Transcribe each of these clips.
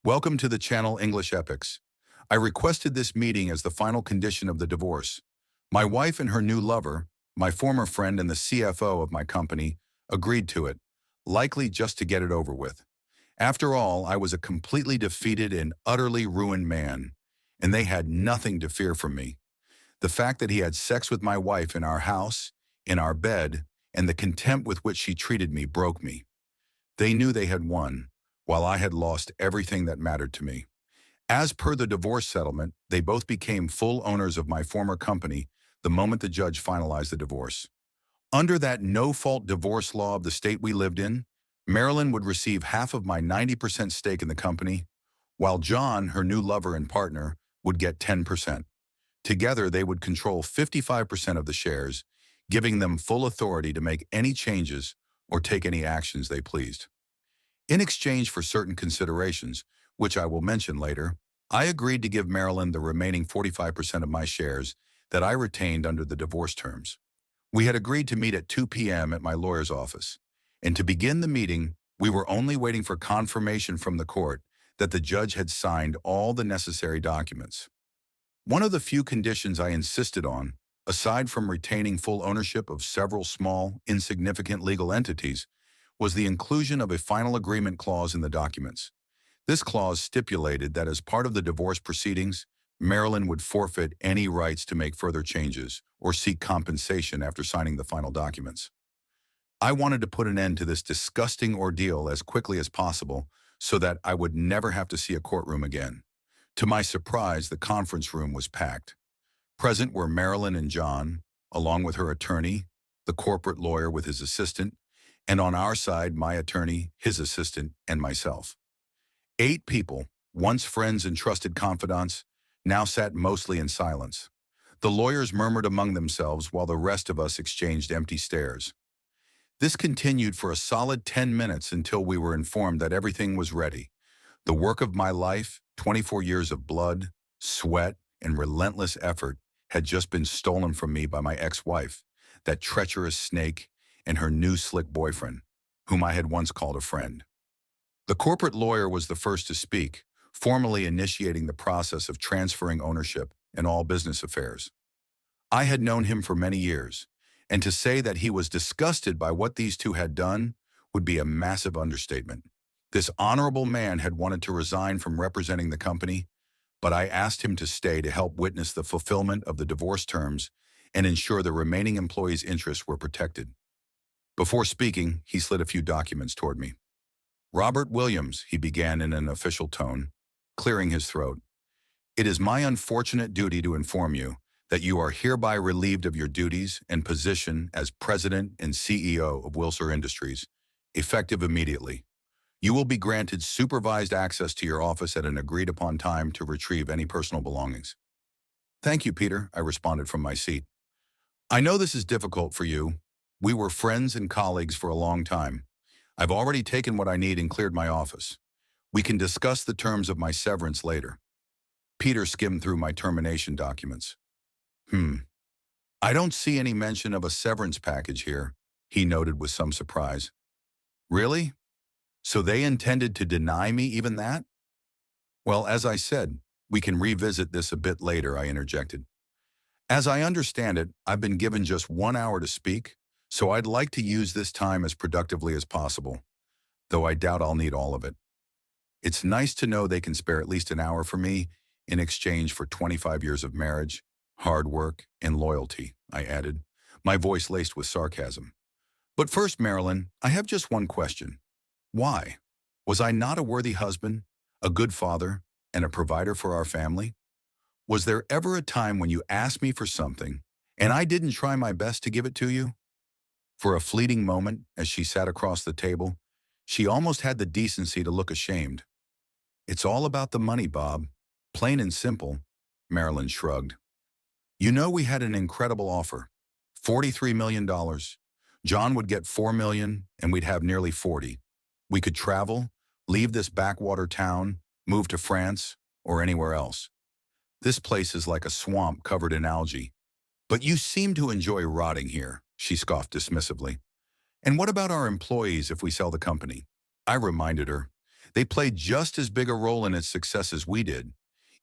Welcome to the channel English Epics. I requested this meeting as the final condition of the divorce. My wife and her new lover, my former friend and the CFO of my company, agreed to it, likely just to get it over with. After all, I was a completely defeated and utterly ruined man, and they had nothing to fear from me. The fact that he had sex with my wife in our house, in our bed, and the contempt with which she treated me broke me. They knew they had won, while I had lost everything that mattered to me. As per the divorce settlement, they both became full owners of my former company the moment the judge finalized the divorce. Under that no-fault divorce law of the state we lived in, Marilyn would receive half of my 90% stake in the company, while John, her new lover and partner, would get 10%. Together, they would control 55% of the shares, giving them full authority to make any changes or take any actions they pleased. In exchange for certain considerations, which I will mention later, I agreed to give Marilyn the remaining 45% of my shares that I retained under the divorce terms. We had agreed to meet at 2 p.m. at my lawyer's office, and to begin the meeting, we were only waiting for confirmation from the court that the judge had signed all the necessary documents. One of the few conditions I insisted on, aside from retaining full ownership of several small, insignificant legal entities, was the inclusion of a final agreement clause in the documents. This clause stipulated that as part of the divorce proceedings, Marilyn would forfeit any rights to make further changes or seek compensation after signing the final documents. I wanted to put an end to this disgusting ordeal as quickly as possible so that I would never have to see a courtroom again. To my surprise, the conference room was packed. Present were Marilyn and John, along with her attorney, the corporate lawyer with his assistant, and on our side, my attorney, his assistant, and myself. 8 people, once friends and trusted confidants, now sat mostly in silence. The lawyers murmured among themselves while the rest of us exchanged empty stares. This continued for a solid 10 minutes until we were informed that everything was ready. The work of my life, 24 years of blood, sweat, and relentless effort, had just been stolen from me by my ex-wife, that treacherous snake, and her new slick boyfriend, whom I had once called a friend. The corporate lawyer was the first to speak, formally initiating the process of transferring ownership in all business affairs. I had known him for many years, and to say that he was disgusted by what these two had done would be a massive understatement. This honorable man had wanted to resign from representing the company, but I asked him to stay to help witness the fulfillment of the divorce terms and ensure the remaining employees' interests were protected. Before speaking, he slid a few documents toward me. "Robert Williams," he began in an official tone, clearing his throat. "It is my unfortunate duty to inform you that you are hereby relieved of your duties and position as President and CEO of Wilshire Industries, effective immediately. You will be granted supervised access to your office at an agreed-upon time to retrieve any personal belongings." "Thank you, Peter," I responded from my seat. "I know this is difficult for you. We were friends and colleagues for a long time. I've already taken what I need and cleared my office. We can discuss the terms of my severance later." Peter skimmed through my termination documents. I don't see any mention of a severance package here," he noted with some surprise. "Really? So they intended to deny me even that?" "Well, as I said, we can revisit this a bit later," I interjected. "As I understand it, I've been given just 1 hour to speak, so I'd like to use this time as productively as possible, though I doubt I'll need all of it. It's nice to know they can spare at least an hour for me in exchange for 25 years of marriage, hard work, and loyalty," I added, my voice laced with sarcasm. "But first, Marilyn, I have just one question. Why? Was I not a worthy husband, a good father, and a provider for our family? Was there ever a time when you asked me for something, and I didn't try my best to give it to you?" For a fleeting moment, as she sat across the table, she almost had the decency to look ashamed. "It's all about the money, Bob. Plain and simple," Marilyn shrugged. "You know we had an incredible offer. $43 million. John would get $4 million, and we'd have nearly 40. We could travel, leave this backwater town, move to France, or anywhere else. This place is like a swamp covered in algae. But you seem to enjoy rotting here," she scoffed dismissively. "And what about our employees if we sell the company?" I reminded her. They played just as big a role in its success as we did,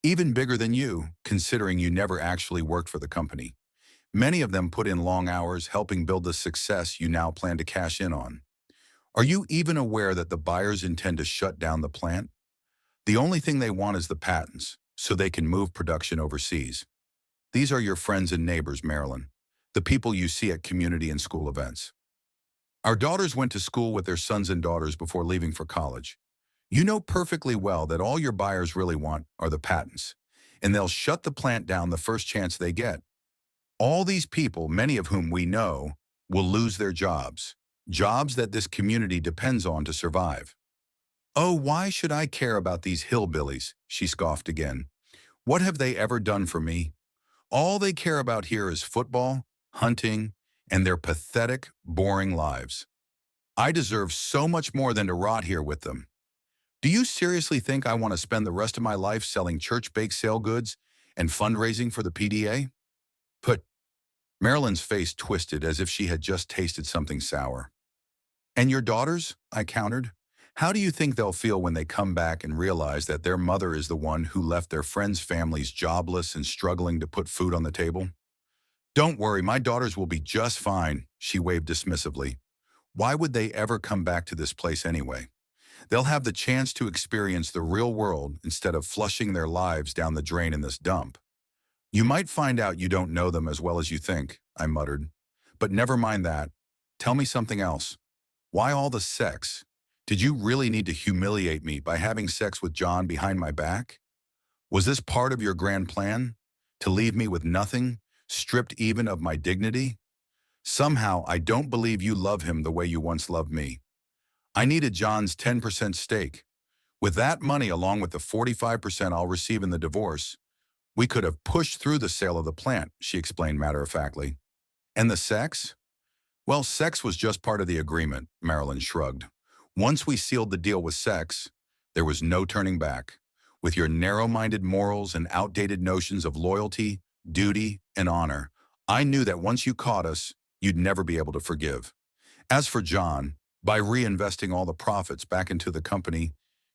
even bigger than you, considering you never actually worked for the company. Many of them put in long hours helping build the success you now plan to cash in on. Are you even aware that the buyers intend to shut down the plant? The only thing they want is the patents, so they can move production overseas. These are your friends and neighbors, Marilyn, the people you see at community and school events. Our daughters went to school with their sons and daughters before leaving for college. You know perfectly well that all your buyers really want are the patents, and they'll shut the plant down the first chance they get. All these people, many of whom we know, will lose their jobs, jobs that this community depends on to survive. Oh, why should I care about these hillbillies? She scoffed again. What have they ever done for me? All they care about here is football, hunting, and their pathetic, boring lives. I deserve so much more than to rot here with them. Do you seriously think I want to spend the rest of my life selling church bake sale goods and fundraising for the PDA? But Marilyn's face twisted as if she had just tasted something sour. And your daughters? I countered. How do you think they'll feel when they come back and realize that their mother is the one who left their friends' families jobless and struggling to put food on the table? Don't worry, my daughters will be just fine, she waved dismissively. Why would they ever come back to this place anyway? They'll have the chance to experience the real world instead of flushing their lives down the drain in this dump. You might find out you don't know them as well as you think, I muttered. But never mind that. Tell me something else. Why all the sex? Did you really need to humiliate me by having sex with John behind my back? Was this part of your grand plan? To leave me with nothing, stripped even of my dignity? Somehow, I don't believe you love him the way you once loved me. I needed John's 10% stake. With that money, along with the 45% I'll receive in the divorce, we could have pushed through the sale of the plant, she explained matter-of-factly. And the sex? Well, sex was just part of the agreement, Marilyn shrugged. Once we sealed the deal with sex, there was no turning back. With your narrow-minded morals and outdated notions of loyalty, duty, and honor, I knew that once you caught us, you'd never be able to forgive. As for John, by reinvesting all the profits back into the company,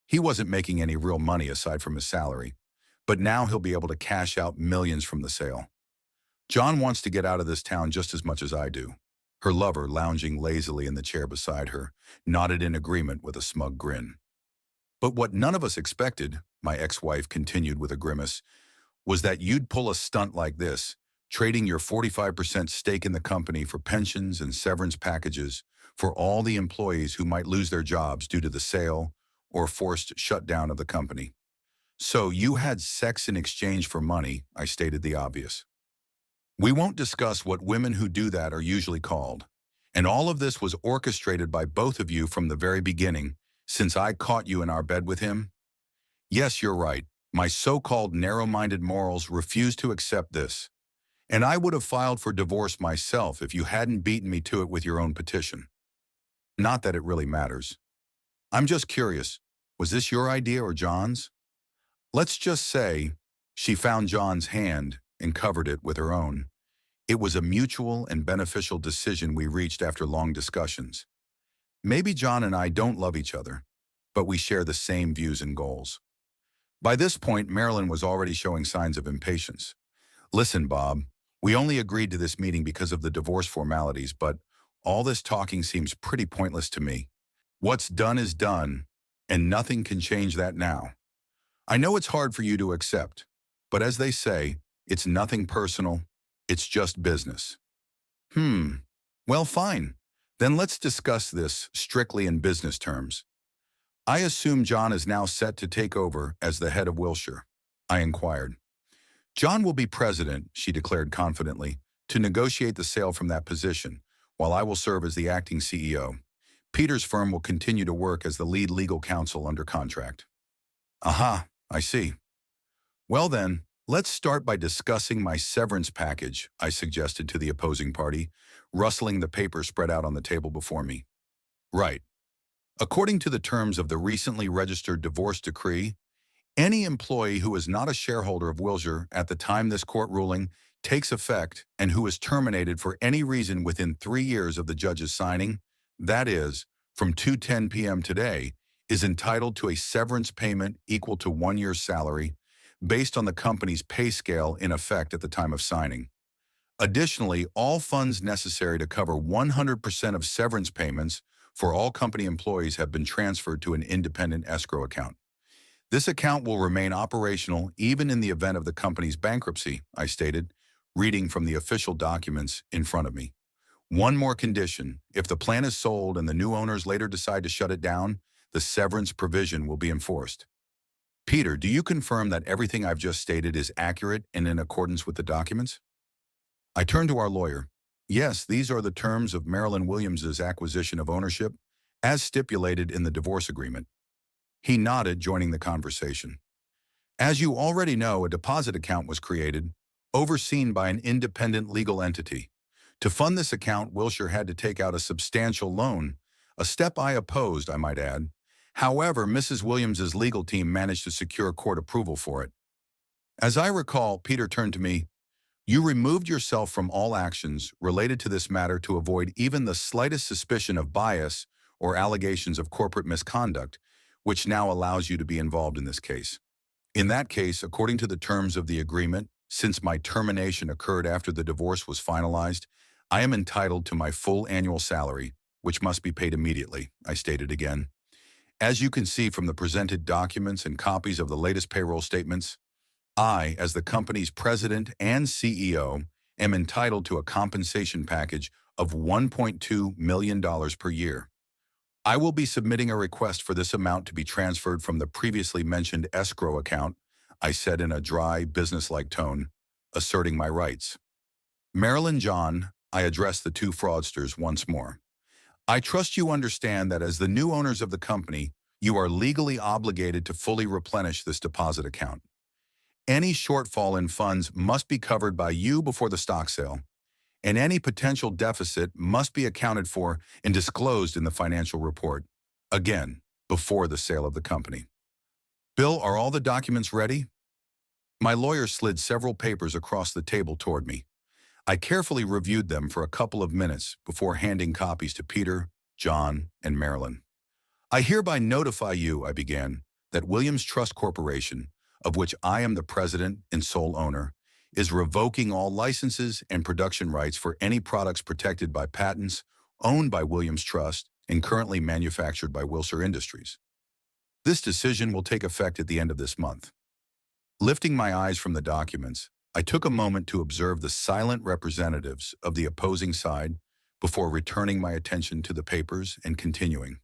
he wasn't making any real money aside from his salary. But now he'll be able to cash out millions from the sale. John wants to get out of this town just as much as I do. Her lover, lounging lazily in the chair beside her, nodded in agreement with a smug grin. But what none of us expected, my ex-wife continued with a grimace, was that you'd pull a stunt like this, trading your 45% stake in the company for pensions and severance packages for all the employees who might lose their jobs due to the sale or forced shutdown of the company. So you had sex in exchange for money, I stated the obvious. We won't discuss what women who do that are usually called. And all of this was orchestrated by both of you from the very beginning, since I caught you in our bed with him. Yes, you're right. My so-called narrow-minded morals refuse to accept this. And I would have filed for divorce myself if you hadn't beaten me to it with your own petition. Not that it really matters. I'm just curious, was this your idea or John's? Let's just say she found John's hand and covered it with her own. It was a mutual and beneficial decision we reached after long discussions. Maybe John and I don't love each other, but we share the same views and goals. By this point, Marilyn was already showing signs of impatience. Listen, Bob, we only agreed to this meeting because of the divorce formalities, but all this talking seems pretty pointless to me. What's done is done, and nothing can change that now. I know it's hard for you to accept, but as they say, it's nothing personal, it's just business. Well, fine. Then let's discuss this strictly in business terms. I assume John is now set to take over as the head of Wilshire, I inquired. John will be president, she declared confidently, to negotiate the sale from that position, while I will serve as the acting CEO. Peter's firm will continue to work as the lead legal counsel under contract. Aha, I see. Well then, let's start by discussing my severance package, I suggested to the opposing party, rustling the paper spread out on the table before me. Right. According to the terms of the recently registered divorce decree, any employee who is not a shareholder of Wilshire at the time this court ruling takes effect and who is terminated for any reason within 3 years of the judge's signing, that is, from 2:10 p.m. today, is entitled to a severance payment equal to 1 year's salary based on the company's pay scale in effect at the time of signing. Additionally, all funds necessary to cover 100% of severance payments for all company employees have been transferred to an independent escrow account. This account will remain operational even in the event of the company's bankruptcy, I stated, reading from the official documents in front of me. One more condition: if the plan is sold and the new owners later decide to shut it down, the severance provision will be enforced. Peter, do you confirm that everything I've just stated is accurate and in accordance with the documents? I turned to our lawyer. Yes, these are the terms of Marilyn Williams's acquisition of ownership, as stipulated in the divorce agreement. He nodded, joining the conversation. As you already know, a deposit account was created, overseen by an independent legal entity. To fund this account, Wilshire had to take out a substantial loan, a step I opposed, I might add. However, Mrs. Williams's legal team managed to secure court approval for it. As I recall, Peter turned to me. You removed yourself from all actions related to this matter to avoid even the slightest suspicion of bias or allegations of corporate misconduct, which now allows you to be involved in this case. In that case, according to the terms of the agreement, since my termination occurred after the divorce was finalized, I am entitled to my full annual salary, which must be paid immediately, I stated again. As you can see from the presented documents and copies of the latest payroll statements, I, as the company's president and CEO, am entitled to a compensation package of $1.2 million per year. I will be submitting a request for this amount to be transferred from the previously mentioned escrow account, I said in a dry, businesslike tone, asserting my rights. Marilyn, John, I addressed the two fraudsters once more. I trust you understand that as the new owners of the company, you are legally obligated to fully replenish this deposit account. Any shortfall in funds must be covered by you before the stock sale, and any potential deficit must be accounted for and disclosed in the financial report, again, before the sale of the company. Bill, are all the documents ready? My lawyer slid several papers across the table toward me. I carefully reviewed them for a couple of minutes before handing copies to Peter, John, and Marilyn. I hereby notify you, I began, that Williams Trust Corporation, of which I am the president and sole owner, is revoking all licenses and production rights for any products protected by patents owned by Williams Trust and currently manufactured by Wilshire Industries. This decision will take effect at the end of this month. Lifting my eyes from the documents, I took a moment to observe the silent representatives of the opposing side before returning my attention to the papers and continuing.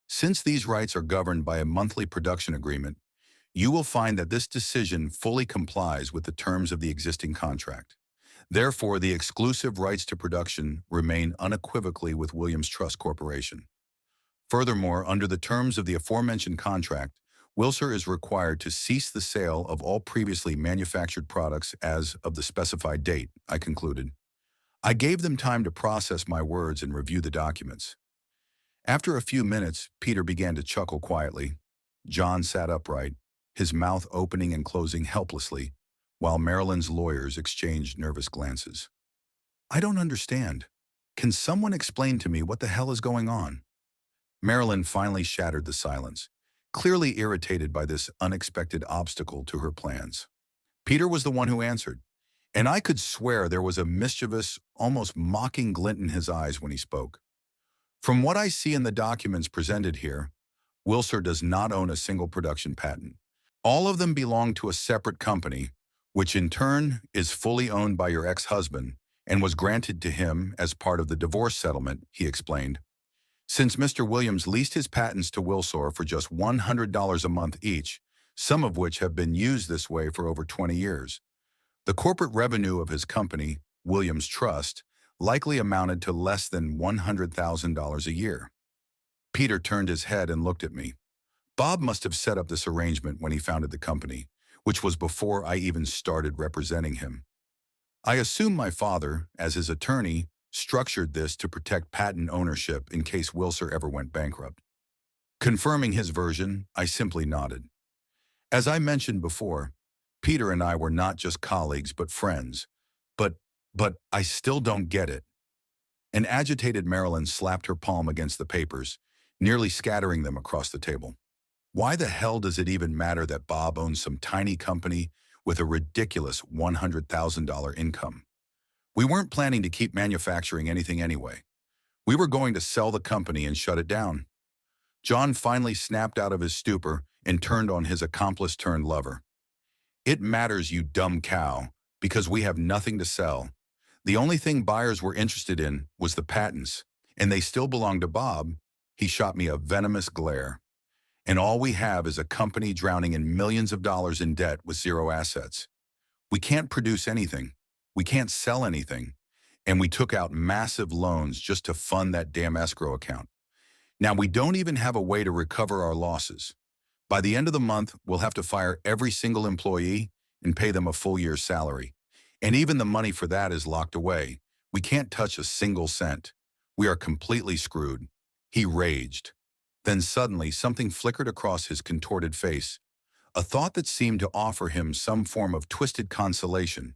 Since these rights are governed by a monthly production agreement, you will find that this decision fully complies with the terms of the existing contract. Therefore, the exclusive rights to production remain unequivocally with Williams Trust Corporation. Furthermore, under the terms of the aforementioned contract, Wilshire is required to cease the sale of all previously manufactured products as of the specified date, I concluded. I gave them time to process my words and review the documents. After a few minutes, Peter began to chuckle quietly. John sat upright, his mouth opening and closing helplessly, while Marilyn's lawyers exchanged nervous glances. I don't understand. Can someone explain to me what the hell is going on? Marilyn finally shattered the silence, clearly irritated by this unexpected obstacle to her plans. Peter was the one who answered, and I could swear there was a mischievous, almost mocking glint in his eyes when he spoke. From what I see in the documents presented here, Wilshire does not own a single production patent. All of them belong to a separate company, which in turn is fully owned by your ex-husband and was granted to him as part of the divorce settlement, he explained. Since Mr. Williams leased his patents to Wilshire for just $100 a month each, some of which have been used this way for over 20 years, the corporate revenue of his company, Williams Trust, likely amounted to less than $100,000 a year. Peter turned his head and looked at me. Bob must have set up this arrangement when he founded the company, which was before I even started representing him. I assume my father, as his attorney, structured this to protect patent ownership in case Wilshire ever went bankrupt. Confirming his version, I simply nodded. As I mentioned before, Peter and I were not just colleagues but friends. But I still don't get it. An agitated Marilyn slapped her palm against the papers, nearly scattering them across the table. Why the hell does it even matter that Bob owns some tiny company with a ridiculous $100,000 income? We weren't planning to keep manufacturing anything anyway. We were going to sell the company and shut it down. John finally snapped out of his stupor and turned on his accomplice-turned-lover. It matters, you dumb cow, because we have nothing to sell. The only thing buyers were interested in was the patents, and they still belong to Bob. He shot me a venomous glare. And all we have is a company drowning in millions of dollars in debt with zero assets. We can't produce anything. We can't sell anything. And we took out massive loans just to fund that damn escrow account. Now we don't even have a way to recover our losses. By the end of the month, we'll have to fire every single employee and pay them a full year's salary. And even the money for that is locked away. We can't touch a single cent. We are completely screwed. He raged. Then suddenly something flickered across his contorted face, a thought that seemed to offer him some form of twisted consolation,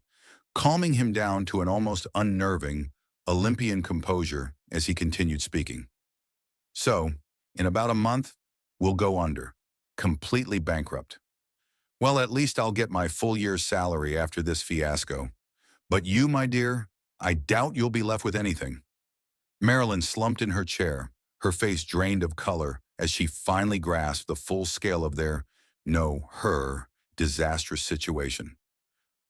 calming him down to an almost unnerving, Olympian composure as he continued speaking. So, in about a month, we'll go under, completely bankrupt. Well, at least I'll get my full year's salary after this fiasco. But you, my dear, I doubt you'll be left with anything. Marilyn slumped in her chair, her face drained of color as she finally grasped the full scale of her disastrous situation.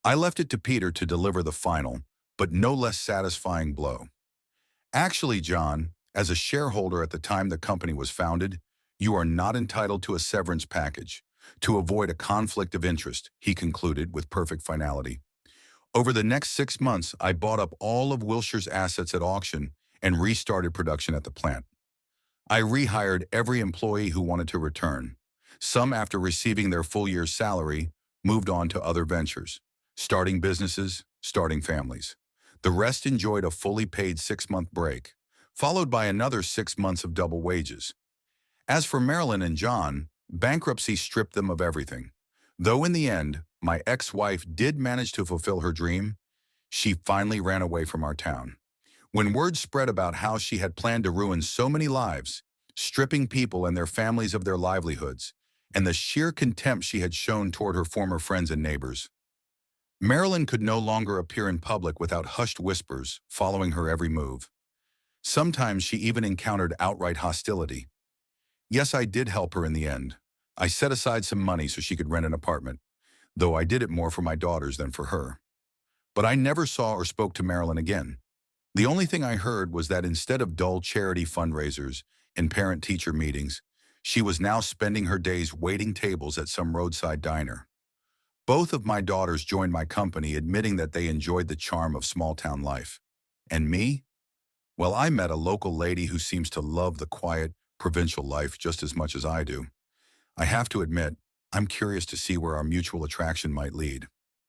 I left it to Peter to deliver the final, but no less satisfying blow. Actually, John, as a shareholder at the time the company was founded, you are not entitled to a severance package to avoid a conflict of interest, he concluded with perfect finality. Over the next 6 months, I bought up all of Wilshire's assets at auction and restarted production at the plant. I rehired every employee who wanted to return. Some, after receiving their full year's salary, moved on to other ventures, starting businesses, starting families. The rest enjoyed a fully paid 6-month break, followed by another 6 months of double wages. As for Marilyn and John, bankruptcy stripped them of everything. Though in the end, my ex-wife did manage to fulfill her dream, she finally ran away from our town. When word spread about how she had planned to ruin so many lives, stripping people and their families of their livelihoods, and the sheer contempt she had shown toward her former friends and neighbors, Marilyn could no longer appear in public without hushed whispers following her every move. Sometimes she even encountered outright hostility. Yes, I did help her in the end. I set aside some money so she could rent an apartment, though I did it more for my daughters than for her. But I never saw or spoke to Marilyn again. The only thing I heard was that instead of dull charity fundraisers and parent-teacher meetings, she was now spending her days waiting tables at some roadside diner. Both of my daughters joined my company, admitting that they enjoyed the charm of small-town life. And me? Well, I met a local lady who seems to love the quiet, provincial life just as much as I do. I have to admit, I'm curious to see where our mutual attraction might lead.